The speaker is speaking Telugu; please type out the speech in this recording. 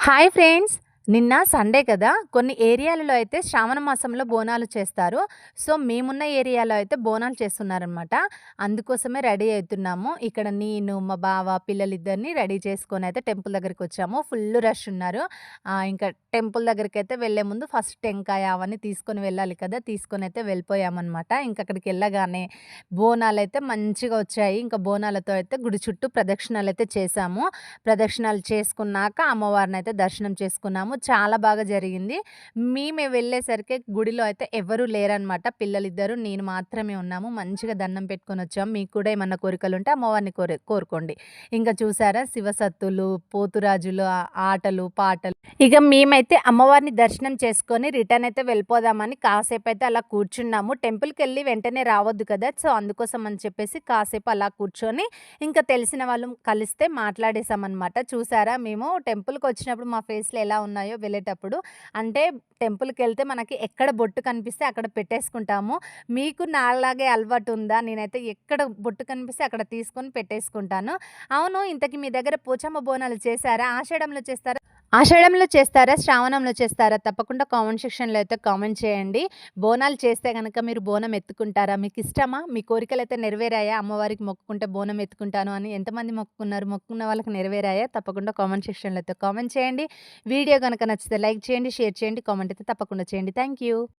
Hi friends. నిన్న సండే కదా! కొన్ని ఏరియాలలో అయితే శ్రావణ మాసంలో బోనాలు చేస్తారు. సో, మేమున్న ఏరియాలో అయితే బోనాలు చేస్తున్నారనమాట. అందుకోసమే రెడీ అయితున్నాము. ఇక్కడ నేను, మా బావ, పిల్లలిద్దరిని రెడీ చేసుకొనైతే టెంపుల్ దగ్గరికొచ్చాము. ఫుల్లు రష్ ఉన్నారు. ఇంకా టెంపుల్ దగ్గరికైతే వెళ్ళే ముందు ఫస్ట్ టెంకాయ అవన్నీ తీసుకొని వెళ్ళాలి కదా! తీసుకొనైతే వెళ్ళిపోయామనమాట. ఇంకక్కడికెళ్ళగానే బోనాలైతే మంచిగా వచ్చాయి. ఇంకా బోనాలతో అయితే గుడి చుట్టూ ప్రదక్షిణాలైతే చేశాము. ప్రదక్షిణాలు చేసుకున్నాక అమ్మవారినైతే దర్శనం చేసుకున్నాము. చాలా బాగా జరిగింది. మేము వెళ్ళేసరికి గుడిలో అయితే ఎవరు లేరనమాట. పిల్లలిద్దరు, నేను మాత్రమే ఉన్నాము. మంచిగా దండం పెట్టుకొనొచ్చాము. మీకు కూడా ఏమన్నా కోరికలుంటే అమ్మవారిని కోరుకోండి. ఇంకా చూసారా శివసత్తులు, పోతురాజులు ఆటలు, పాటలు. ఇక మేమైతే అమ్మవారిని దర్శనం చేసుకొని రిటర్న్ అయితే వెళ్ళిపోదామని కాసేపయితే అలా కూర్చున్నాము. టెంపుల్‌కెళ్ళి వెంటనే రావద్దు కదా! సో, అందుకోసం అని చెప్పేసి కాసేపు అలా కూర్చొని ఇంకా తెలిసిన వాళ్ళు కలిస్తే మాట్లాడేసామనమాట. చూసారా మేము టెంపుల్‌కొచ్చినప్పుడు మా ఫేస్‌లు ఎలా ఉన్నాయో వెళ్ళేటప్పుడు. అంటే టెంపుల్‌కెళ్తే మనకి ఎక్కడ బొట్టు కనిపిస్తే అక్కడ పెట్టేసుకుంటాము. మీకు నాలాగే అలవాటుందా? నేనైతే ఎక్కడ బొట్టు కనిపిస్తే అక్కడ తీసుకొని పెట్టేసుకుంటాను. అవును, ఇంతకి మీ దగ్గర పోచమ్మ బోనాలు చేశారా? ఆషాఢంలో చేస్తారా? ఆషాఢంలో చేస్తారా? శ్రావణంలో చేస్తారా? తప్పకుండా కామెంట్ సెక్షన్‌లో అయితే కామెంట్ చేయండి. బోనాలు చేస్తే గనక మీరు బోనం ఎత్తుకుంటారా? మీకిష్టమా? మీ కోరికలైతే నెరవేరాయా? అమ్మవారికి మొక్కుకుంటే బోనం ఎత్తుకుంటాను అని ఎంతమంది మొక్కుకున్నారు? మొక్కుకున్న వాళ్ళకి నెరవేరాయా? తప్పకుండా కామెంట్ సెక్షన్‌లో అయితే కామెంట్ చేయండి. వీడియో గనక నచ్చితే లైక్ చేయండి, షేర్ చేయండి, కామెంట్ అయితే తప్పకుండా చేయండి. Thank you.